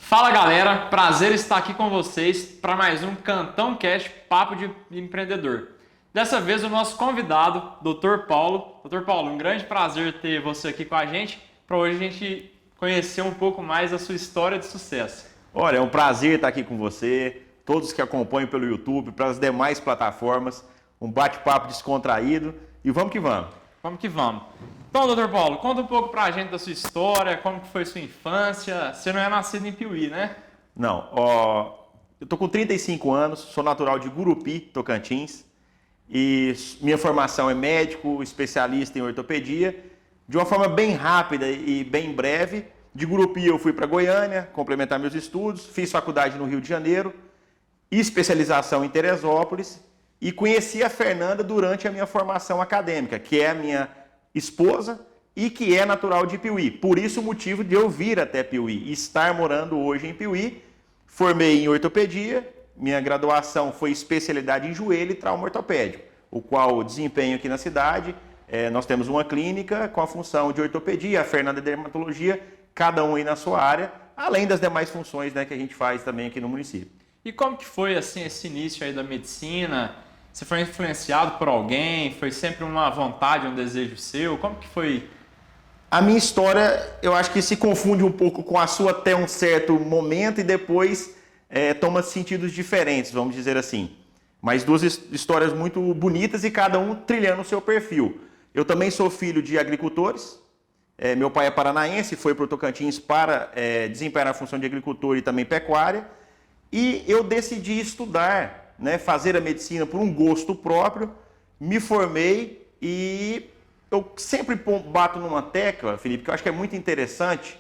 Fala galera, prazer estar aqui com vocês para mais um Cantão Cast Papo de Empreendedor. Dessa vez o nosso convidado, Dr. Paulo. Dr. Paulo, um grande prazer ter você aqui com a gente para hoje a gente conhecer um pouco mais da sua história de sucesso. Olha, é um prazer estar aqui com você, todos que acompanham pelo YouTube, para as demais plataformas, um bate-papo descontraído e vamos que vamos. Vamos que vamos. Então, doutor Paulo, conta um pouco pra gente da sua história, como que foi sua infância. Você não é nascido em Piuí, né? Não, eu tô com 35 anos, sou natural de Gurupi, Tocantins, e minha formação é médico, especialista em ortopedia. De uma forma bem rápida e bem breve, de Gurupi eu fui para Goiânia, complementar meus estudos, fiz faculdade no Rio de Janeiro, especialização em Teresópolis, e conheci a Fernanda durante a minha formação acadêmica, que é a minha esposa e que é natural de Piuí. Por isso o motivo de eu vir até Piuí e estar morando hoje em Piuí. Formei em ortopedia, minha graduação foi especialidade em joelho e trauma ortopédico, o qual desempenho aqui na cidade. Nós temos uma clínica com a função de ortopedia, a Fernanda de dermatologia, cada um aí na sua área, além das demais funções, né, que a gente faz também aqui no município. E como que foi assim esse início aí da medicina? Você foi influenciado por alguém? Foi sempre uma vontade, um desejo seu? Como que foi? A minha história, eu acho que se confunde um pouco com a sua até um certo momento e depois toma sentidos diferentes, vamos dizer assim. Mas duas histórias muito bonitas e cada um trilhando o seu perfil. Eu também sou filho de agricultores. Meu pai é paranaense, foi para o Tocantins para desempenhar a função de agricultor e também pecuária. E eu decidi estudar, né, fazer a medicina por um gosto próprio, me formei e eu sempre bato numa tecla, Felipe, que eu acho que é muito interessante,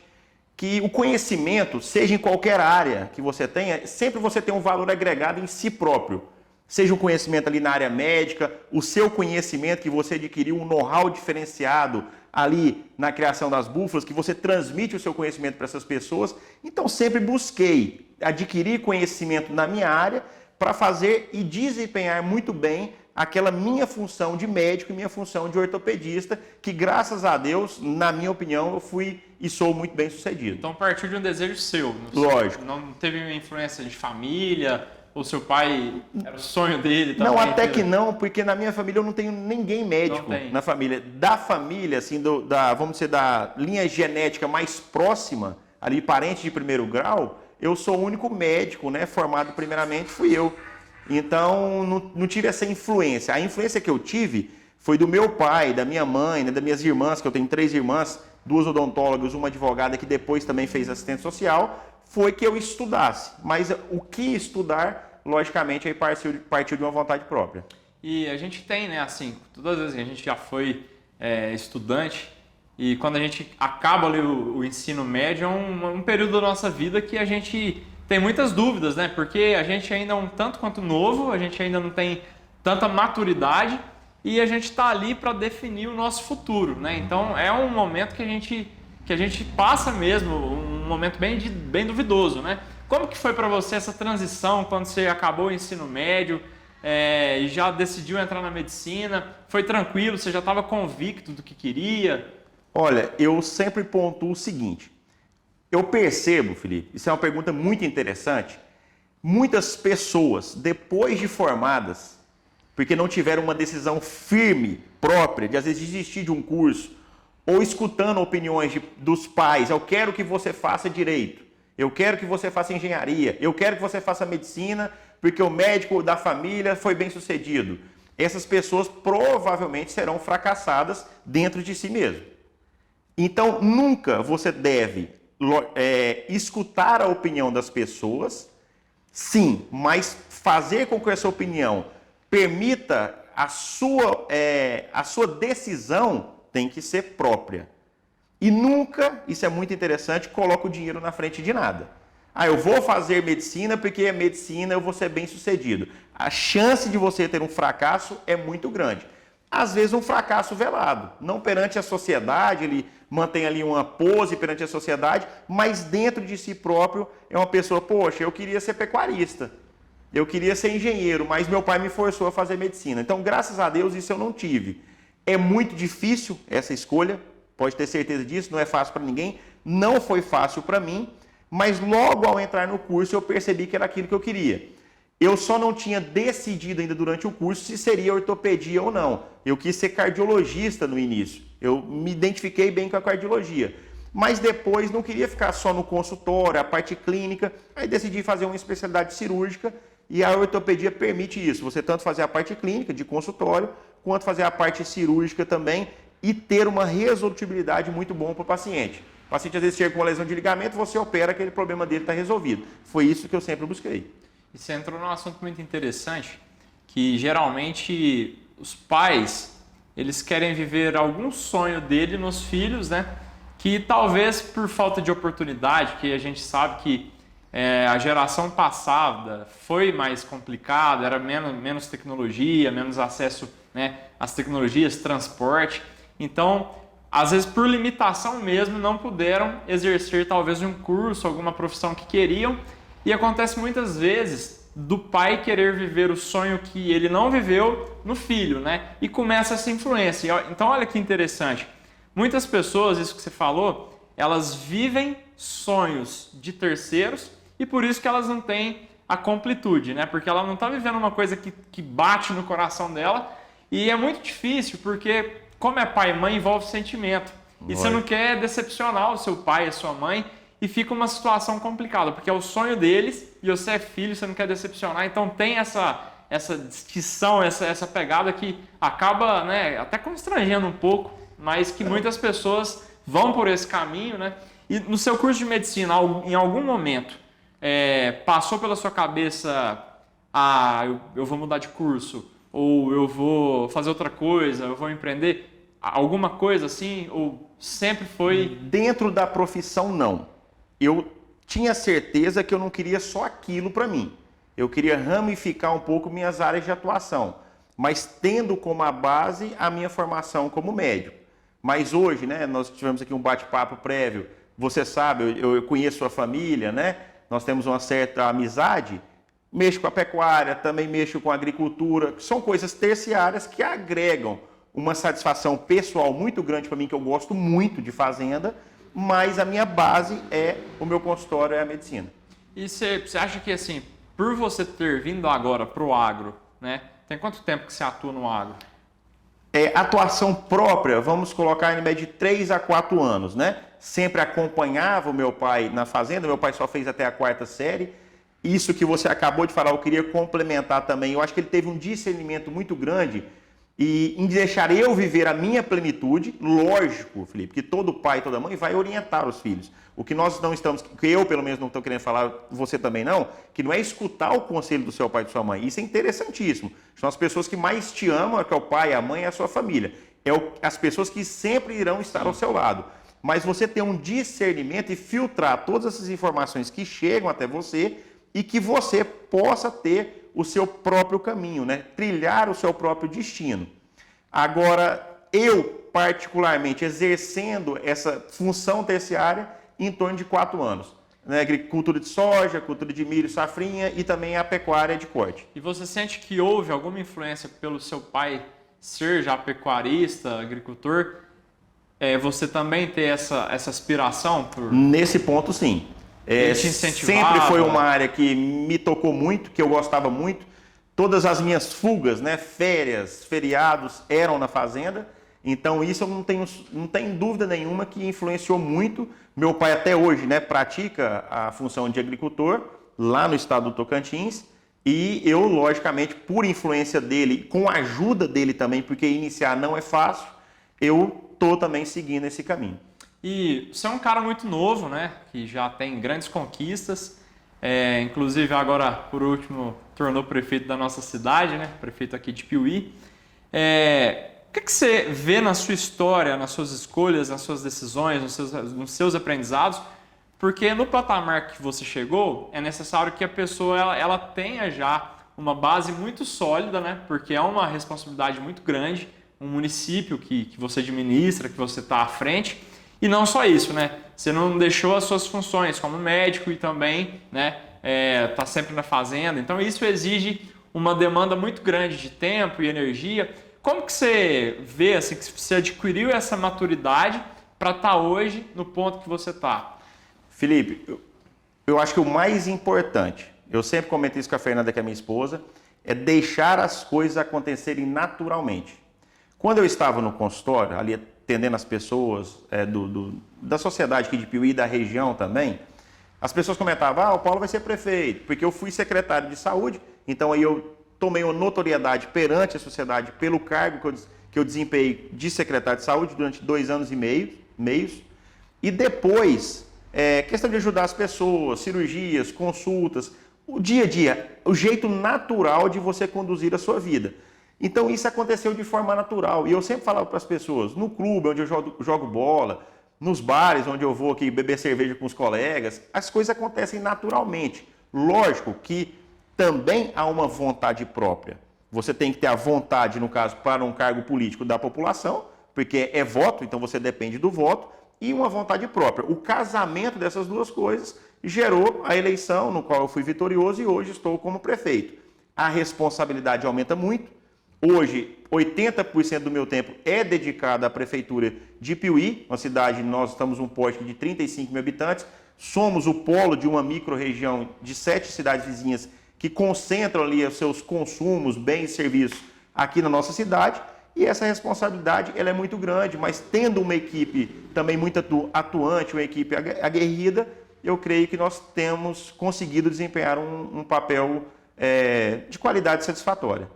que o conhecimento, seja em qualquer área que você tenha, sempre você tem um valor agregado em si próprio. Seja o conhecimento ali na área médica, o seu conhecimento que você adquiriu, um know-how diferenciado ali na criação das búfalas, que você transmite o seu conhecimento para essas pessoas. Então sempre busquei adquirir conhecimento na minha área para fazer e desempenhar muito bem aquela minha função de médico e minha função de ortopedista, que graças a Deus, na minha opinião, eu fui e sou muito bem sucedido. Então partiu de um desejo seu. Lógico. Não teve uma influência de família, ou seu pai era o sonho dele também? Não, até que não, porque na minha família eu não tenho ninguém médico na família. Da família, assim, vamos dizer, da linha genética mais próxima, ali parente de primeiro grau, eu sou o único médico, né, formado primeiramente, fui eu. Então, não tive essa influência. A influência que eu tive foi do meu pai, da minha mãe, né, das minhas irmãs, que eu tenho 3 irmãs, 2 odontólogas, uma advogada que depois também fez assistente social, foi que eu estudasse. Mas o que estudar, logicamente, aí partiu de uma vontade própria. E a gente tem, né, assim, todas as vezes que a gente já foi estudante, e quando a gente acaba ali o ensino médio, é um período da nossa vida que a gente tem muitas dúvidas, né? Porque a gente ainda é um tanto quanto novo, a gente ainda não tem tanta maturidade e a gente está ali para definir o nosso futuro, né? Então é um momento que a gente passa mesmo, um momento bem duvidoso, né? Como que foi para você essa transição quando você acabou o ensino médio e já decidiu entrar na medicina? Foi tranquilo? Você já estava convicto do que queria? Olha, eu sempre pontuo o seguinte, eu percebo, Felipe, isso é uma pergunta muito interessante, muitas pessoas, depois de formadas, porque não tiveram uma decisão firme, própria, de às vezes desistir de um curso, ou escutando opiniões dos pais, eu quero que você faça direito, eu quero que você faça engenharia, eu quero que você faça medicina, porque o médico da família foi bem sucedido. Essas pessoas provavelmente serão fracassadas dentro de si mesmo. Então, nunca você deve escutar a opinião das pessoas, sim, mas fazer com que essa opinião permita a sua decisão tem que ser própria. E nunca, isso é muito interessante, coloca o dinheiro na frente de nada. Eu vou fazer medicina porque é medicina, eu vou ser bem sucedido. A chance de você ter um fracasso é muito grande. Às vezes um fracasso velado, não perante a sociedade, ele mantém ali uma pose perante a sociedade, mas dentro de si próprio é uma pessoa, poxa, eu queria ser pecuarista, eu queria ser engenheiro, mas meu pai me forçou a fazer medicina. Então, graças a Deus, isso eu não tive. É muito difícil essa escolha, pode ter certeza disso, não é fácil para ninguém, não foi fácil para mim, Mas logo ao entrar no curso eu percebi que era aquilo que eu queria. Eu só não tinha decidido ainda durante o curso se seria ortopedia ou não. Eu quis ser cardiologista no início. Eu me identifiquei bem com a cardiologia. Mas depois não queria ficar só no consultório, a parte clínica. Aí decidi fazer uma especialidade cirúrgica e a ortopedia permite isso. Você tanto fazer a parte clínica, de consultório, quanto fazer a parte cirúrgica também e ter uma resolutibilidade muito boa para o paciente. O paciente às vezes chega com uma lesão de ligamento, você opera, aquele problema dele está resolvido. Foi isso que eu sempre busquei. E você entrou num assunto muito interessante, que geralmente os pais, eles querem viver algum sonho dele nos filhos, né? Que talvez por falta de oportunidade, que a gente sabe que a geração passada foi mais complicada, era menos tecnologia, menos acesso, né, às tecnologias, transporte. Então, às vezes por limitação mesmo, não puderam exercer talvez um curso, alguma profissão que queriam. E acontece muitas vezes do pai querer viver o sonho que ele não viveu no filho, né? E começa essa influência. Então, olha que interessante. Muitas pessoas, isso que você falou, elas vivem sonhos de terceiros e por isso que elas não têm a completude, né? Porque ela não está vivendo uma coisa que bate no coração dela e é muito difícil porque, como é pai e mãe, envolve sentimento. E você não quer decepcionar o seu pai e a sua mãe. E fica uma situação complicada, porque é o sonho deles e você é filho, você não quer decepcionar. Então tem essa distinção, essa pegada que acaba, né, até constrangendo um pouco, mas que muitas pessoas vão por esse caminho, né? E no seu curso de medicina, em algum momento, passou pela sua cabeça, eu vou mudar de curso, ou eu vou fazer outra coisa, eu vou empreender? Alguma coisa assim? Ou sempre foi... Dentro da profissão, não. Eu tinha certeza que eu não queria só aquilo para mim. Eu queria ramificar um pouco minhas áreas de atuação, mas tendo como a base a minha formação como médico. Mas hoje, né, nós tivemos aqui um bate-papo prévio, você sabe, eu conheço a família, né? Nós temos uma certa amizade, mexo com a pecuária, também mexo com a agricultura, são coisas terciárias que agregam uma satisfação pessoal muito grande para mim, que eu gosto muito de fazenda, mas a minha base é o meu consultório, é a medicina. E você acha que, assim, por você ter vindo agora para o agro, né? Tem quanto tempo que você atua no agro? Atuação própria, vamos colocar em média de 3 a 4 anos, né? Sempre acompanhava o meu pai na fazenda, meu pai só fez até a 4ª série. Isso que você acabou de falar, eu queria complementar também. Eu acho que ele teve um discernimento muito grande e em deixar eu viver a minha plenitude. Lógico, Felipe, que todo pai e toda mãe vai orientar os filhos. O que nós não estamos, que eu pelo menos não estou querendo falar, você também não, que não é escutar o conselho do seu pai e da sua mãe. Isso é interessantíssimo. São as pessoas que mais te amam, que é o pai, a mãe e a sua família. As pessoas que sempre irão estar ao seu lado. Mas você ter um discernimento e filtrar todas essas informações que chegam até você e que você possa ter o seu próprio caminho, né? Trilhar o seu próprio destino. Agora, eu, particularmente, exercendo essa função terciária em torno de 4 anos. Né? Agricultura de soja, cultura de milho, safrinha e também a pecuária de corte. E você sente que houve alguma influência pelo seu pai ser já pecuarista, agricultor? Você também ter essa aspiração? Nesse ponto, sim. Ele te incentivava? Sempre foi uma área que me tocou muito, que eu gostava muito. Todas as minhas fugas, né, férias, feriados, eram na fazenda. Então isso eu não tenho dúvida nenhuma que influenciou muito. Meu pai até hoje, né, pratica a função de agricultor lá no estado do Tocantins. E eu, logicamente, por influência dele, com a ajuda dele também, porque iniciar não é fácil, eu estou também seguindo esse caminho. E você é um cara muito novo, né? Que já tem grandes conquistas. Inclusive agora, por último, tornou prefeito da nossa cidade, né? Prefeito aqui de Piuí. O que você vê na sua história, nas suas escolhas, nas suas decisões, nos seus aprendizados? Porque no patamar que você chegou, é necessário que a pessoa ela tenha já uma base muito sólida, né? Porque é uma responsabilidade muito grande, um município que você administra, que você está à frente. E não só isso, né? Você não deixou as suas funções como médico e também, né, tá sempre na fazenda. Então isso exige uma demanda muito grande de tempo e energia. Como que você vê, assim, que você adquiriu essa maturidade para estar hoje no ponto que você está? Felipe, Eu acho que o mais importante, eu sempre comento isso com a Fernanda, que é minha esposa, é deixar as coisas acontecerem naturalmente. Quando eu estava no consultório, ali atendendo as pessoas da sociedade aqui de Piuí, da região também, as pessoas comentavam, o Paulo vai ser prefeito, porque eu fui secretário de saúde, então aí eu tomei uma notoriedade perante a sociedade pelo cargo que eu desempenhei de secretário de saúde durante 2 anos e meios, e depois, questão de ajudar as pessoas, cirurgias, consultas, o dia a dia, o jeito natural de você conduzir a sua vida. Então isso aconteceu de forma natural, e eu sempre falava para as pessoas, no clube onde eu jogo bola, nos bares onde eu vou aqui beber cerveja com os colegas, as coisas acontecem naturalmente. Lógico que também há uma vontade própria. Você tem que ter a vontade, no caso, para um cargo político da população, porque é voto, então você depende do voto, e uma vontade própria. O casamento dessas duas coisas gerou a eleição, no qual eu fui vitorioso e hoje estou como prefeito. A responsabilidade aumenta muito. Hoje, 80% do meu tempo é dedicado à prefeitura de Piuí, uma cidade, nós estamos um porte de 35 mil habitantes, somos o polo de uma micro-região de 7 cidades vizinhas que concentram ali os seus consumos, bens e serviços aqui na nossa cidade, e essa responsabilidade ela é muito grande, mas tendo uma equipe também muito atuante, uma equipe aguerrida, eu creio que nós temos conseguido desempenhar um papel de qualidade satisfatória.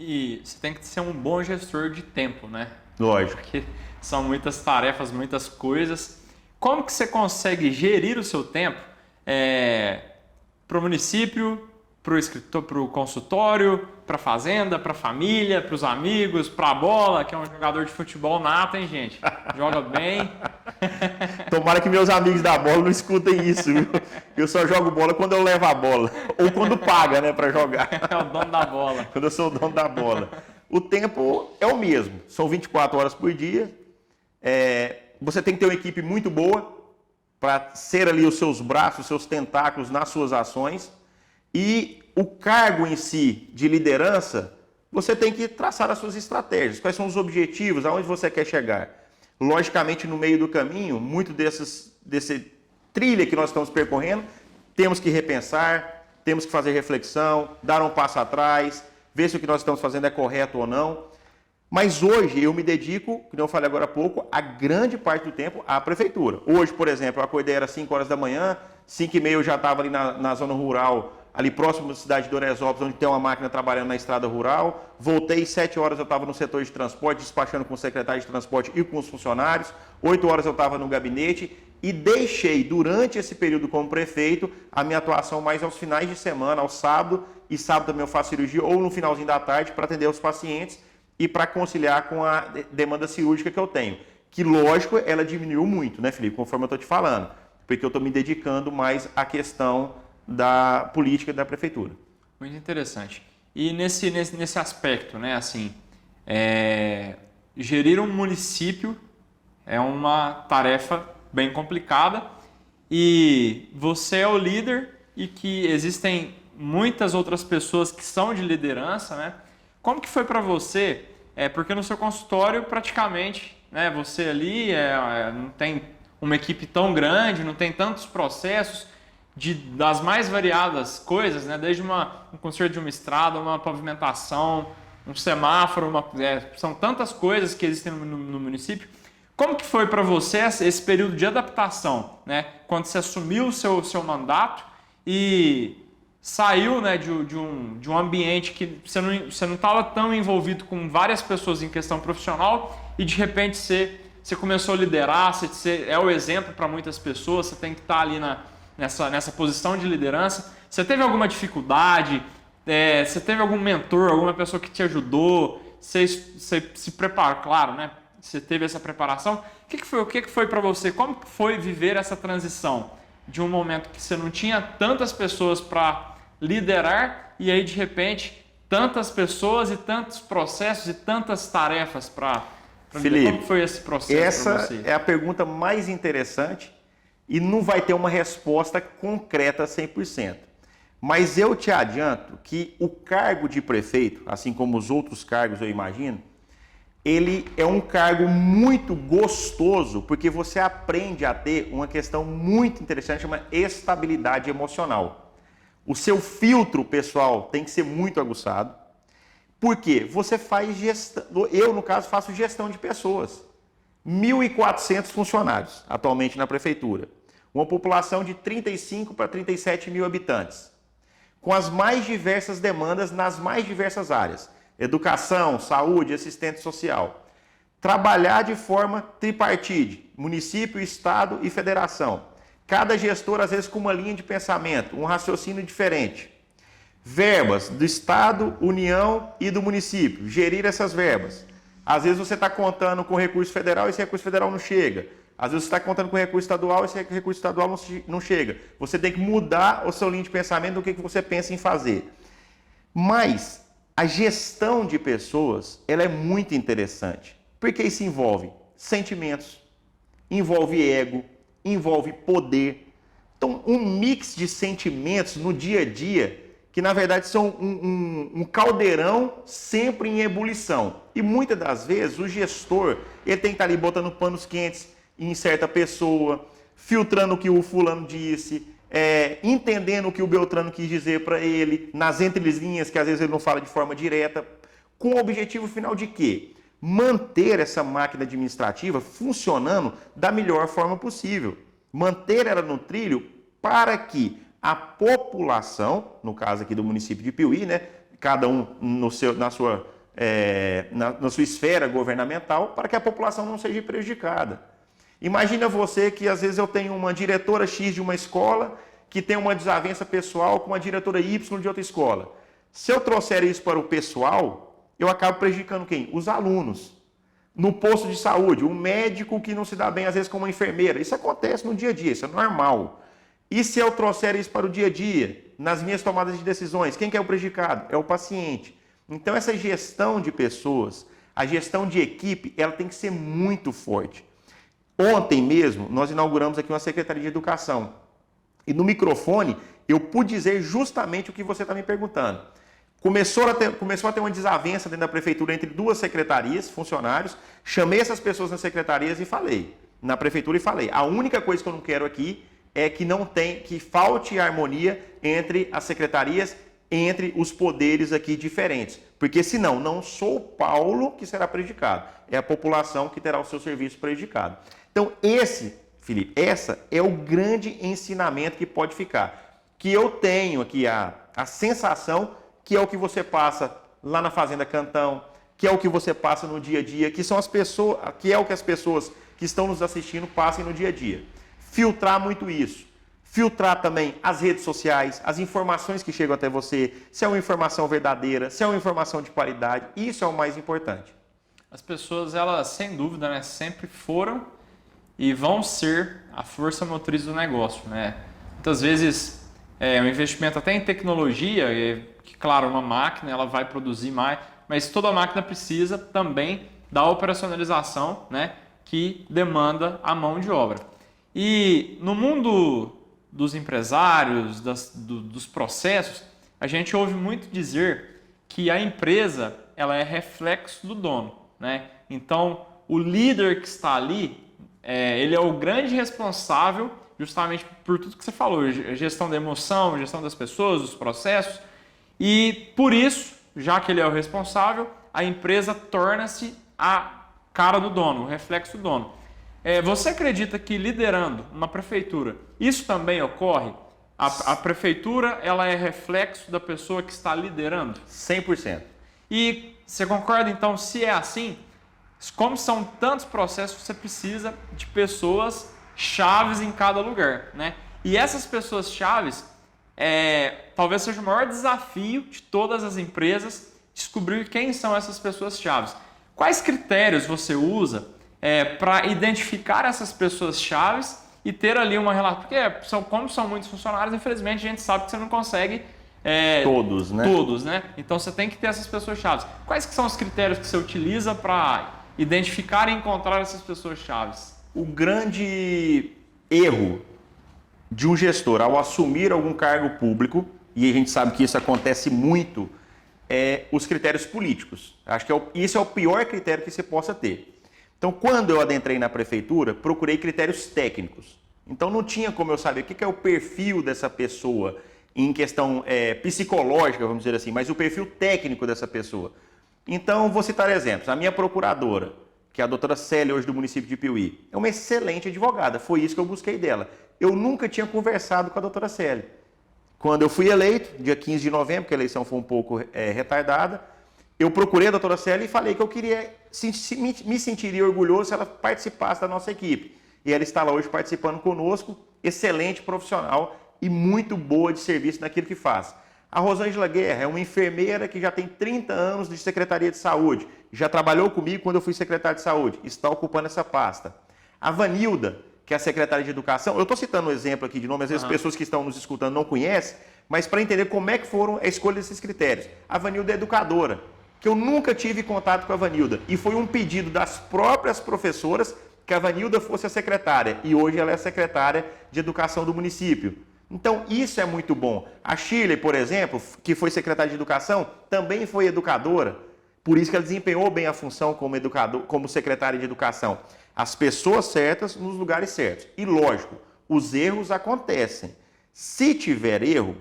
E você tem que ser um bom gestor de tempo, né? Lógico. Porque são muitas tarefas, muitas coisas. Como que você consegue gerir o seu tempo para o município, para o escritor, para o consultório, para a fazenda, para a família, para os amigos, para a bola, que é um jogador de futebol nato, hein, gente? Joga bem. Tomara que meus amigos da bola não escutem isso, viu? Eu só jogo bola quando eu levo a bola. Ou quando paga, né, para jogar. É o dono da bola. Quando eu sou o dono da bola. O tempo é o mesmo. São 24 horas por dia. Você tem que ter uma equipe muito boa para ser ali os seus braços, os seus tentáculos nas suas ações. E o cargo em si de liderança, você tem que traçar as suas estratégias. Quais são os objetivos, aonde você quer chegar. Logicamente, no meio do caminho, muito desse trilha que nós estamos percorrendo, temos que repensar, temos que fazer reflexão, dar um passo atrás, ver se o que nós estamos fazendo é correto ou não. Mas hoje eu me dedico, como eu falei agora há pouco, a grande parte do tempo à prefeitura. Hoje, por exemplo, eu acordei era 5 horas da manhã, 5h30 eu já estava ali na zona rural, ali próximo da cidade de Doresópolis, onde tem uma máquina trabalhando na estrada rural. Voltei, 7 horas eu estava no setor de transporte, despachando com o secretário de transporte e com os funcionários. 8 horas eu estava no gabinete e deixei, durante esse período como prefeito, a minha atuação mais aos finais de semana, ao sábado, e sábado também eu faço cirurgia, ou no finalzinho da tarde, para atender os pacientes e para conciliar com a demanda cirúrgica que eu tenho. Que, lógico, ela diminuiu muito, né, Felipe, conforme eu estou te falando, porque eu estou me dedicando mais à questão da política da prefeitura. Muito interessante. E nesse aspecto, né, assim, gerir um município é uma tarefa bem complicada e você é o líder e que existem muitas outras pessoas que são de liderança, né? Como que foi para você? Porque no seu consultório praticamente, né, você ali não tem uma equipe tão grande, não tem tantos processos das mais variadas coisas, né? Desde um conserto de uma estrada, uma pavimentação, um semáforo, são tantas coisas que existem no município. Como que foi para você esse período de adaptação, né? Quando você assumiu o seu mandato e saiu, né, de um ambiente que você não estava tão envolvido com várias pessoas em questão profissional e de repente você começou a liderar, você é o exemplo para muitas pessoas, você tem que estar ali nessa posição de liderança. Você teve alguma dificuldade? Você teve algum mentor, alguma pessoa que te ajudou? Você se preparou, claro, né? Você teve essa preparação. O que foi para você? Como foi viver essa transição de um momento que você não tinha tantas pessoas para liderar e aí de repente tantas pessoas e tantos processos e tantas tarefas para Felipe, como foi esse processo para você? Essa é a pergunta mais interessante e não vai ter uma resposta concreta 100%. Mas eu te adianto que o cargo de prefeito, assim como os outros cargos eu imagino, ele é um cargo muito gostoso, porque você aprende a ter uma questão muito interessante, chama estabilidade emocional. O seu filtro pessoal tem que ser muito aguçado. Por quê? Você faz gestão, eu no caso faço gestão de pessoas. 1.400 funcionários atualmente na prefeitura. Uma população de 35 para 37 mil habitantes. Com as mais diversas demandas nas mais diversas áreas. Educação, saúde, assistente social. Trabalhar de forma tripartite, município, estado e federação. Cada gestor, às vezes, com uma linha de pensamento, um raciocínio diferente. Verbas do estado, união e do município. Gerir essas verbas. Às vezes você está contando com recurso federal e esse recurso federal não chega. Às vezes você está contando com recurso estadual e esse recurso estadual não chega. Você tem que mudar o seu linha de pensamento do que você pensa em fazer. Mas a gestão de pessoas, ela é muito interessante. Porque isso envolve sentimentos, envolve ego, envolve poder. Então, um mix de sentimentos no dia a dia, que na verdade são um caldeirão sempre em ebulição. E muitas das vezes o gestor, ele tem que estar ali botando panos quentes em certa pessoa, filtrando o que o fulano disse, entendendo o que o Beltrano quis dizer para ele, nas entrelinhas, que às vezes ele não fala de forma direta, com o objetivo final de quê? Manter essa máquina administrativa funcionando da melhor forma possível. Manter ela no trilho para que a população, no caso aqui do município de Piuí, né, cada um na sua esfera governamental, para que a população não seja prejudicada. Imagina você que às vezes eu tenho uma diretora X de uma escola que tem uma desavença pessoal com uma diretora Y de outra escola. Se eu trouxer isso para o pessoal, eu acabo prejudicando quem? Os alunos. No posto de saúde, um médico que não se dá bem às vezes com uma enfermeira. Isso acontece no dia a dia, isso é normal. E se eu trouxer isso para o dia a dia, nas minhas tomadas de decisões, quem que é o prejudicado? É o paciente. Então essa gestão de pessoas, a gestão de equipe, ela tem que ser muito forte. Ontem mesmo, nós inauguramos aqui uma Secretaria de Educação. E no microfone, eu pude dizer justamente o que você está me perguntando. Começou a ter uma desavença dentro da prefeitura entre duas secretarias, funcionários. Chamei essas pessoas nas secretarias e falei, na prefeitura e falei, a única coisa que eu não quero aqui é que falte harmonia entre as secretarias, entre os poderes aqui diferentes. Porque senão, não sou o Paulo que será prejudicado, é a população que terá o seu serviço prejudicado. Então, Felipe, essa é o grande ensinamento que pode ficar. Que eu tenho aqui a sensação que é o que você passa lá na Fazenda Cantão, que é o que você passa no dia a dia, que é o que as pessoas que estão nos assistindo passam no dia a dia. Filtrar muito isso. Filtrar também as redes sociais, as informações que chegam até você, se é uma informação verdadeira, se é uma informação de qualidade, isso é o mais importante. As pessoas, elas, sem dúvida, né, sempre foram e vão ser a força motriz do negócio, né? Muitas vezes, um investimento até em tecnologia, que claro, uma máquina ela vai produzir mais, mas toda máquina precisa também da operacionalização, né, que demanda a mão de obra. E no mundo dos empresários, dos processos, a gente ouve muito dizer que a empresa ela é reflexo do dono, né? Então, o líder que está ali, ele é o grande responsável justamente por tudo que você falou, gestão da emoção, gestão das pessoas, dos processos, e por isso, já que ele é o responsável, a empresa torna-se a cara do dono, o reflexo do dono. Você acredita que liderando uma prefeitura, isso também ocorre? A prefeitura ela é reflexo da pessoa que está liderando? 100%. E você concorda então, se é assim, como são tantos processos, você precisa de pessoas chaves em cada lugar, né? E essas pessoas chaves, talvez seja o maior desafio de todas as empresas descobrir quem são essas pessoas chaves. Quais critérios você usa para identificar essas pessoas chaves e ter ali uma relação? Porque como são muitos funcionários, infelizmente a gente sabe que você não consegue todos, né? Todos, né? Então você tem que ter essas pessoas chaves. Quais que são os critérios que você utiliza para identificar e encontrar essas pessoas chaves? O grande erro de um gestor ao assumir algum cargo público, e a gente sabe que isso acontece muito os critérios políticos. Acho que isso é o pior critério que você possa ter. Então, quando eu adentrei na prefeitura, procurei critérios técnicos. Então, não tinha como eu saber o que é o perfil dessa pessoa em questão psicológica, vamos dizer assim, mas o perfil técnico dessa pessoa. Então, vou citar exemplos. A minha procuradora, que é a doutora Célia, hoje do município de Piuí, é uma excelente advogada. Foi isso que eu busquei dela. Eu nunca tinha conversado com a doutora Célia. Quando eu fui eleito, dia 15 de novembro, que a eleição foi um pouco retardada, eu procurei a doutora Célia e falei que eu queria me sentiria orgulhoso se ela participasse da nossa equipe. E ela está lá hoje participando conosco, excelente profissional e muito boa de serviço naquilo que faz. A Rosângela Guerra é uma enfermeira que já tem 30 anos de Secretaria de Saúde, já trabalhou comigo quando eu fui secretário de Saúde, está ocupando essa pasta. A Vanilda, que é a secretária de Educação, eu estou citando um exemplo aqui de nome, às vezes pessoas que estão nos escutando não conhecem, mas para entender como é que foram a escolha desses critérios. A Vanilda é educadora, que eu nunca tive contato com a Vanilda, e foi um pedido das próprias professoras que a Vanilda fosse a secretária, e hoje ela é a secretária de Educação do município. Então, isso é muito bom. A Shirley, por exemplo, que foi secretária de Educação, também foi educadora, por isso que ela desempenhou bem a função como secretária de Educação. As pessoas certas nos lugares certos. E, lógico, os erros acontecem. Se tiver erro,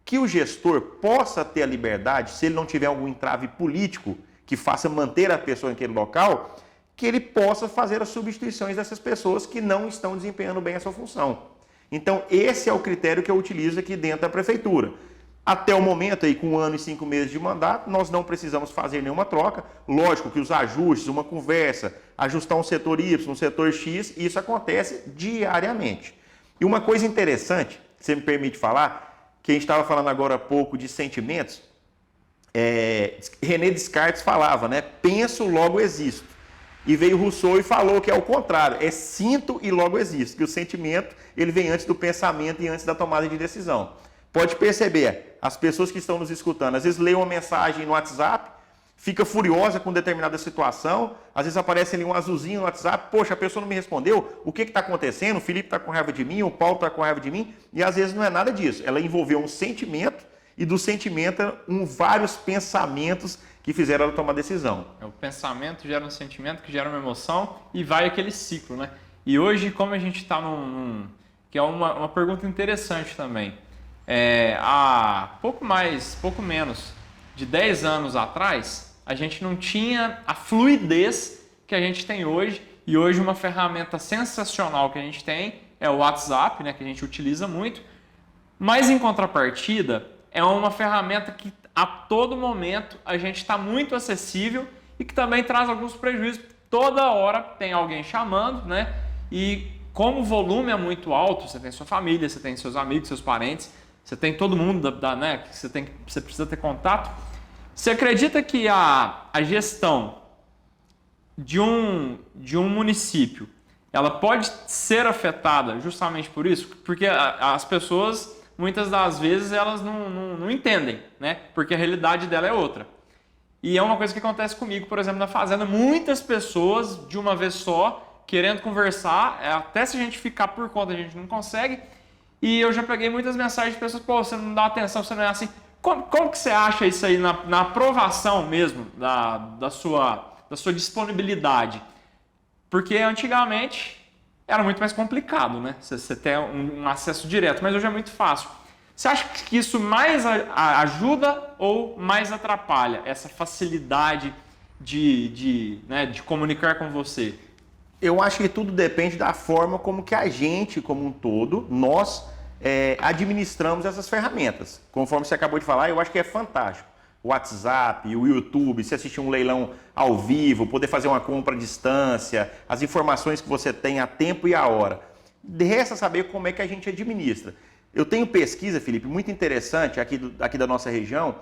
que o gestor possa ter a liberdade, se ele não tiver algum entrave político que faça manter a pessoa naquele local, que ele possa fazer as substituições dessas pessoas que não estão desempenhando bem a sua função. Então, esse é o critério que eu utilizo aqui dentro da prefeitura. Até o momento, aí, com 1 ano e 5 meses de mandato, nós não precisamos fazer nenhuma troca. Lógico que os ajustes, uma conversa, ajustar um setor Y, um setor X, isso acontece diariamente. E uma coisa interessante, que você me permite falar, que a gente estava falando agora há pouco de sentimentos, René Descartes falava, né? Penso, logo existo. E veio Rousseau e falou que é o contrário, é sinto e logo existo, que o sentimento ele vem antes do pensamento e antes da tomada de decisão. Pode perceber, as pessoas que estão nos escutando, às vezes lê uma mensagem no WhatsApp, fica furiosa com determinada situação, às vezes aparece ali um azulzinho no WhatsApp, poxa, a pessoa não me respondeu, o que está acontecendo? O Felipe está com raiva de mim, o Paulo está com raiva de mim, e às vezes não é nada disso, ela envolveu um sentimento e do sentimento vários pensamentos que fizeram ela tomar decisão. O pensamento gera um sentimento, que gera uma emoção e vai aquele ciclo, né? E hoje, como a gente está que é uma pergunta interessante também. Há pouco menos de 10 anos atrás, a gente não tinha a fluidez que a gente tem hoje. E hoje uma ferramenta sensacional que a gente tem é o WhatsApp, né, que a gente utiliza muito. Mas em contrapartida, é uma ferramenta que a todo momento a gente está muito acessível e que também traz alguns prejuízos. Toda hora tem alguém chamando, né? E como o volume é muito alto, você tem sua família, você tem seus amigos, seus parentes, você tem todo mundo né, que você precisa ter contato. Você acredita que a gestão de um município ela pode ser afetada justamente por isso? Porque as pessoas muitas das vezes elas não entendem, né? Porque a realidade dela é outra. E é uma coisa que acontece comigo, por exemplo, na fazenda. Muitas pessoas, de uma vez só, querendo conversar, até se a gente ficar por conta, a gente não consegue. E eu já peguei muitas mensagens de pessoas, pô, você não dá atenção, você não é assim. Como que você acha isso aí na aprovação mesmo da sua disponibilidade? Porque antigamente era muito mais complicado, né? Você ter um acesso direto, mas hoje é muito fácil. Você acha que isso mais ajuda ou mais atrapalha essa facilidade de comunicar com você? Eu acho que tudo depende da forma como que a gente, como um todo, nós administramos essas ferramentas. Conforme você acabou de falar, eu acho que é fantástico. O WhatsApp, o YouTube, se assistir um leilão ao vivo, poder fazer uma compra à distância, as informações que você tem a tempo e a hora. Resta saber como é que a gente administra. Eu tenho pesquisa, Felipe, muito interessante aqui da nossa região.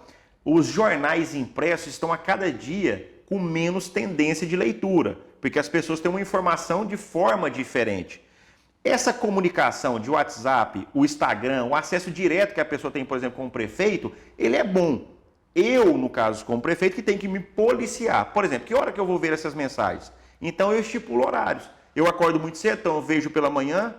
Os jornais impressos estão a cada dia com menos tendência de leitura, porque as pessoas têm uma informação de forma diferente. Essa comunicação de WhatsApp, o Instagram, o acesso direto que a pessoa tem, por exemplo, com o prefeito, ele é bom. Eu, no caso, como prefeito, que tenho que me policiar. Por exemplo, que hora que eu vou ver essas mensagens? Então, eu estipulo horários. Eu acordo muito cedo, então eu vejo pela manhã,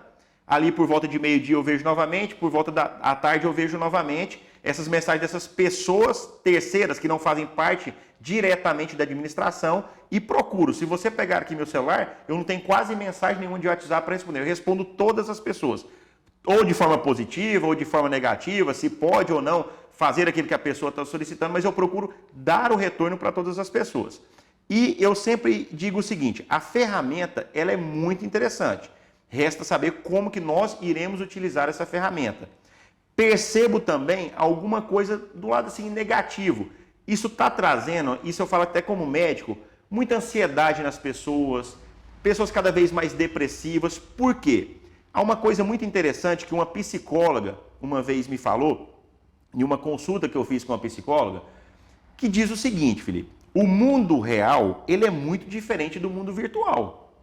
ali por volta de meio-dia eu vejo novamente, por volta da tarde eu vejo novamente. essas mensagens dessas pessoas terceiras que não fazem parte diretamente da administração e procuro. Se você pegar aqui meu celular, eu não tenho quase mensagem nenhuma de WhatsApp para responder. Eu respondo todas as pessoas, ou de forma positiva ou de forma negativa, se pode ou não fazer aquilo que a pessoa está solicitando, mas eu procuro dar o retorno para todas as pessoas. E eu sempre digo o seguinte, a ferramenta ela é muito interessante. Resta saber como que nós iremos utilizar essa ferramenta. Percebo também alguma coisa do lado assim negativo. Isso está trazendo, isso eu falo até como médico, muita ansiedade nas pessoas, pessoas cada vez mais depressivas. Por quê? Há uma coisa muito interessante que uma psicóloga uma vez me falou, em uma consulta que eu fiz com uma psicóloga, que diz o seguinte, Felipe, o mundo real ele é muito diferente do mundo virtual.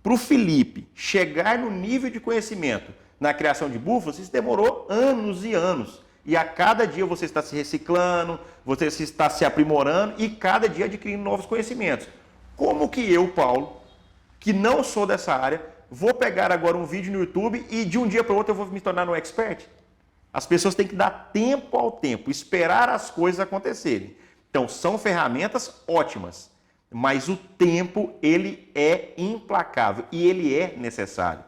Para o Felipe chegar no nível de conhecimento na criação de búfalos, isso demorou anos e anos. E a cada dia você está se reciclando, você está se aprimorando e cada dia adquirindo novos conhecimentos. Como que eu, Paulo, que não sou dessa área, vou pegar agora um vídeo no YouTube e de um dia para o outro eu vou me tornar um expert? As pessoas têm que dar tempo ao tempo, esperar as coisas acontecerem. Então, são ferramentas ótimas, mas o tempo ele é implacável e ele é necessário.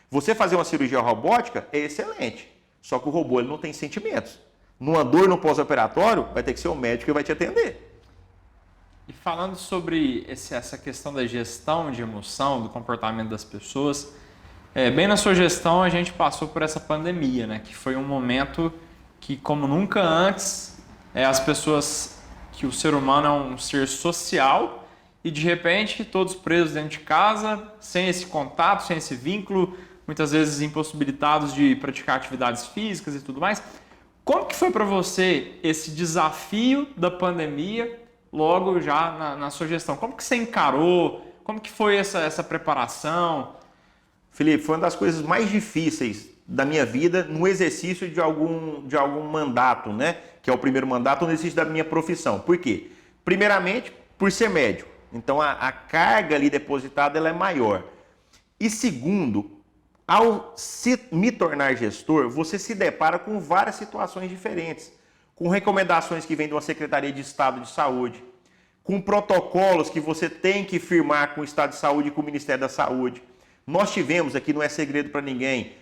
Você fazer uma cirurgia robótica é excelente, só que o robô ele não tem sentimentos. Numa dor no pós-operatório, vai ter que ser o médico que vai te atender. E falando sobre essa questão da gestão de emoção, do comportamento das pessoas, bem na sua gestão a gente passou por essa pandemia, né? Que foi um momento que, como nunca antes, as pessoas, que o ser humano é um ser social e de repente todos presos dentro de casa, sem esse contato, sem esse vínculo, muitas vezes impossibilitados de praticar atividades físicas e tudo mais. Como que foi para você esse desafio da pandemia logo já na sua gestão? Como que você encarou? Como que foi essa preparação? Felipe, foi uma das coisas mais difíceis da minha vida no exercício de algum mandato, né? Que é o primeiro mandato, no exercício da minha profissão. Por quê? Primeiramente, por ser médico. Então, a carga ali depositada ela é maior. E segundo, ao me tornar gestor, você se depara com várias situações diferentes. Com recomendações que vêm de uma Secretaria de Estado de Saúde, com protocolos que você tem que firmar com o Estado de Saúde e com o Ministério da Saúde. Nós tivemos, aqui não é segredo para ninguém,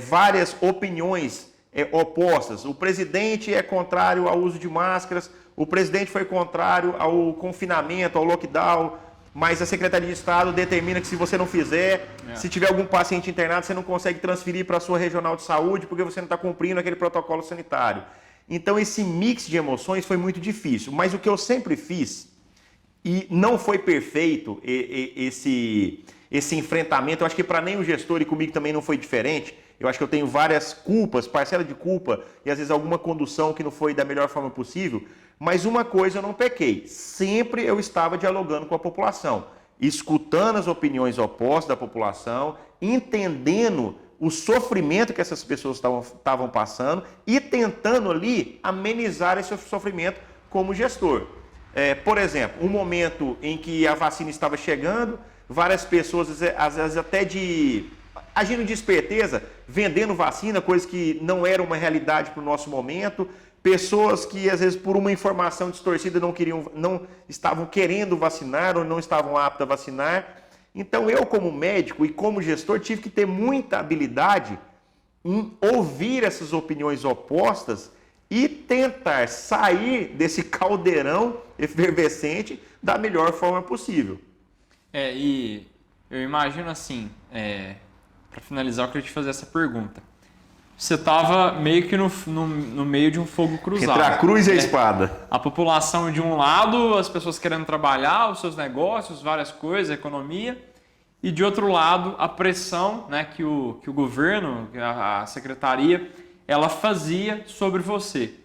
várias opiniões opostas. O presidente é contrário ao uso de máscaras, o presidente foi contrário ao confinamento, ao lockdown, mas a Secretaria de Estado determina que se você não fizer, se tiver algum paciente internado, você não consegue transferir para a sua regional de saúde porque você não está cumprindo aquele protocolo sanitário. Então esse mix de emoções foi muito difícil, mas o que eu sempre fiz, e não foi perfeito esse enfrentamento, eu acho que para nenhum gestor e comigo também não foi diferente. Eu acho que eu tenho várias culpas, parcela de culpa e às vezes alguma condução que não foi da melhor forma possível, mas uma coisa eu não pequei, sempre eu estava dialogando com a população, escutando as opiniões opostas da população, entendendo o sofrimento que essas pessoas estavam passando e tentando ali amenizar esse sofrimento como gestor. Por exemplo, um momento em que a vacina estava chegando, várias pessoas, às vezes até agindo de esperteza, vendendo vacina, coisa que não era uma realidade para o nosso momento, pessoas que às vezes por uma informação distorcida não estavam querendo vacinar ou não estavam aptas a vacinar. Então eu como médico e como gestor tive que ter muita habilidade em ouvir essas opiniões opostas e tentar sair desse caldeirão efervescente da melhor forma possível. E eu imagino assim, para finalizar, eu queria te fazer essa pergunta. Você estava meio que no meio de um fogo cruzado. Entre a cruz e a espada. A população de um lado, as pessoas querendo trabalhar, os seus negócios, várias coisas, a economia. E de outro lado, a pressão, né, que o governo, a secretaria, ela fazia sobre você.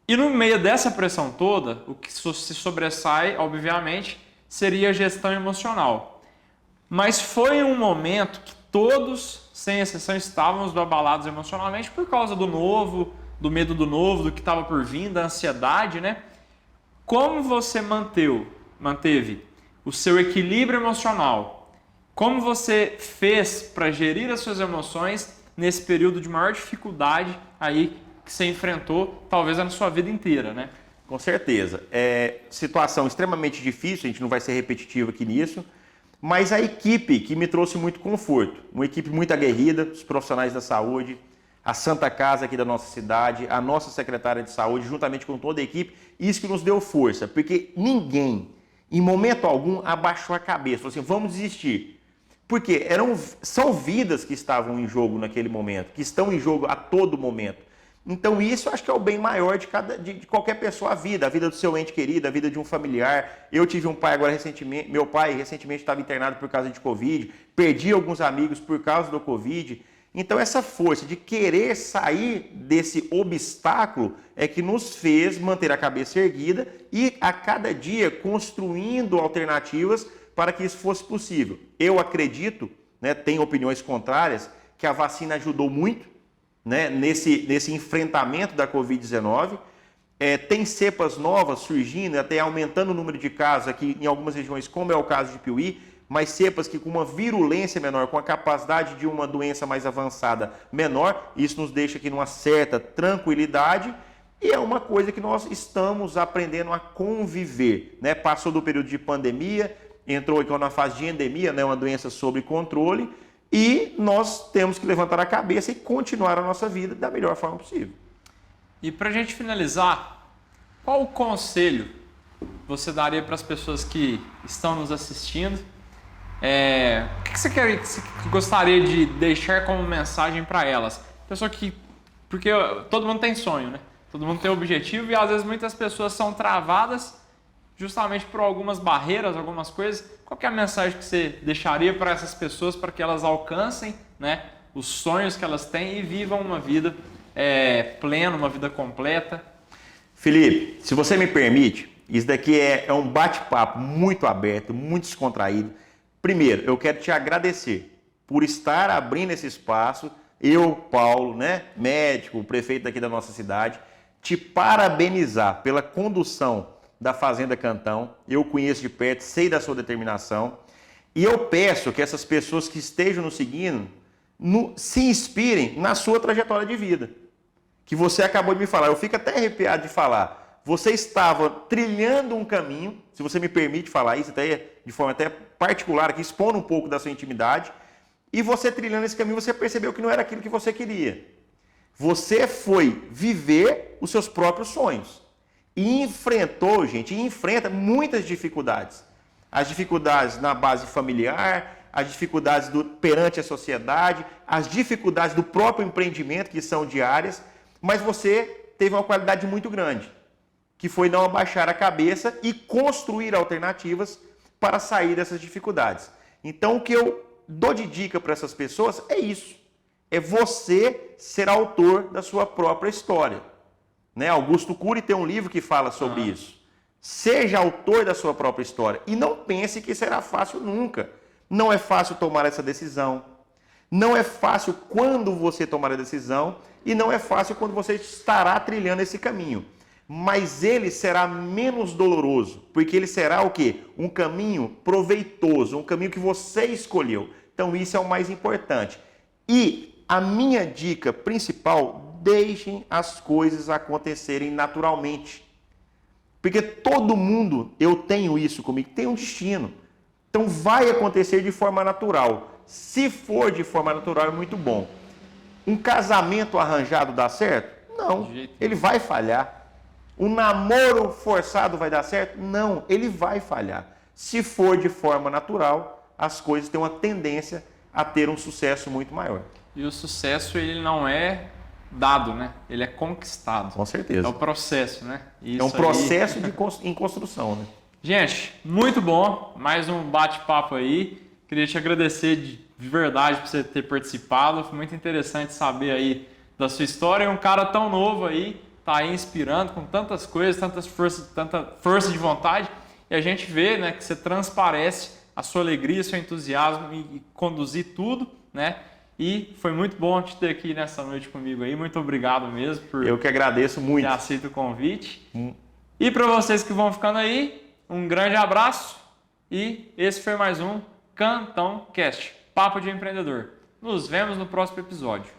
E no meio dessa pressão toda, o que se sobressai, obviamente, seria a gestão emocional. Mas foi um momento que todos, sem exceção, estávamos abalados emocionalmente por causa do novo, do medo do novo, do que estava por vir, da ansiedade, né? Como você manteve o seu equilíbrio emocional? Como você fez para gerir as suas emoções nesse período de maior dificuldade aí que você enfrentou, talvez na sua vida inteira, né? Com certeza. É situação extremamente difícil, a gente não vai ser repetitivo aqui nisso, mas a equipe que me trouxe muito conforto, uma equipe muito aguerrida, os profissionais da saúde, a Santa Casa aqui da nossa cidade, a nossa secretária de saúde, juntamente com toda a equipe, isso que nos deu força, porque ninguém, em momento algum, abaixou a cabeça, falou assim, vamos desistir. Porque são vidas que estavam em jogo naquele momento, que estão em jogo a todo momento. Então isso eu acho que é o bem maior de qualquer pessoa, a vida do seu ente querido, a vida de um familiar. Eu tive um pai agora recentemente, meu pai recentemente estava internado por causa de Covid, perdi alguns amigos por causa do Covid. Então essa força de querer sair desse obstáculo é que nos fez manter a cabeça erguida e a cada dia construindo alternativas para que isso fosse possível. Eu acredito, né, tenho opiniões contrárias, que a vacina ajudou muito, né, nesse enfrentamento da Covid-19. Tem cepas novas surgindo, até aumentando o número de casos aqui em algumas regiões, como é o caso de Piuí, mas cepas que com uma virulência menor, com a capacidade de uma doença mais avançada menor, isso nos deixa aqui numa certa tranquilidade e é uma coisa que nós estamos aprendendo a conviver, né? Passou do período de pandemia, entrou aqui na fase de endemia, né? Uma doença sob controle e nós temos que levantar a cabeça e continuar a nossa vida da melhor forma possível. E para a gente finalizar, qual o conselho você daria para as pessoas que estão nos assistindo? O que você gostaria de deixar como mensagem para elas? Porque todo mundo tem sonho, né? Todo mundo tem objetivo e às vezes muitas pessoas são travadas justamente por algumas barreiras, algumas coisas. Qual que é a mensagem que você deixaria para essas pessoas para que elas alcancem, né, os sonhos que elas têm e vivam uma vida plena, uma vida completa? Felipe, se você me permite, isso daqui é um bate-papo muito aberto, muito descontraído. Primeiro, eu quero te agradecer por estar abrindo esse espaço. Eu, Paulo, né, médico, prefeito daqui da nossa cidade, te parabenizar pela condução da Fazenda Cantão. Eu conheço de perto, sei da sua determinação. E eu peço que essas pessoas que estejam nos seguindo se inspirem na sua trajetória de vida. Que você acabou de me falar. Eu fico até arrepiado de falar. Você estava trilhando um caminho, se você me permite falar isso, até de forma até particular, aqui, expondo um pouco da sua intimidade, e você trilhando esse caminho, você percebeu que não era aquilo que você queria. Você foi viver os seus próprios sonhos. E enfrentou, gente, e enfrenta muitas dificuldades. As dificuldades na base familiar, as dificuldades perante a sociedade, as dificuldades do próprio empreendimento, que são diárias, mas você teve uma qualidade muito grande, que foi não abaixar a cabeça e construir alternativas para sair dessas dificuldades. Então, o que eu dou de dica para essas pessoas é isso. É você ser autor da sua própria história. Né? Augusto Cury tem um livro que fala sobre isso. Seja autor da sua própria história. E não pense que será fácil nunca. Não é fácil tomar essa decisão. Não é fácil quando você tomar a decisão. E não é fácil quando você estará trilhando esse caminho. Mas ele será menos doloroso, porque ele será o quê? Um caminho proveitoso, um caminho que você escolheu. Então isso é o mais importante. E a minha dica principal, deixem as coisas acontecerem naturalmente. Porque todo mundo, eu tenho isso comigo, tem um destino. Então vai acontecer de forma natural. Se for de forma natural, é muito bom. Um casamento arranjado dá certo? Não, ele vai falhar. Um namoro forçado vai dar certo? Não, ele vai falhar. Se for de forma natural, as coisas têm uma tendência a ter um sucesso muito maior. E o sucesso, ele não é dado, né? Ele é conquistado. Com certeza. É o processo, né? É um processo em construção, né? Gente, muito bom. Mais um bate-papo aí. Queria te agradecer de verdade por você ter participado. Foi muito interessante saber aí da sua história. Um cara tão novo aí, tá aí inspirando com tantas coisas, tanta força de vontade. E a gente vê, né, que você transparece a sua alegria, seu entusiasmo e conduzir tudo, né? E foi muito bom te ter aqui nessa noite comigo aí. Muito obrigado mesmo por Eu que agradeço muito. ter aceito o convite. E para vocês que vão ficando aí, um grande abraço. E esse foi mais um Cantão Cast, Papo de Empreendedor. Nos vemos no próximo episódio.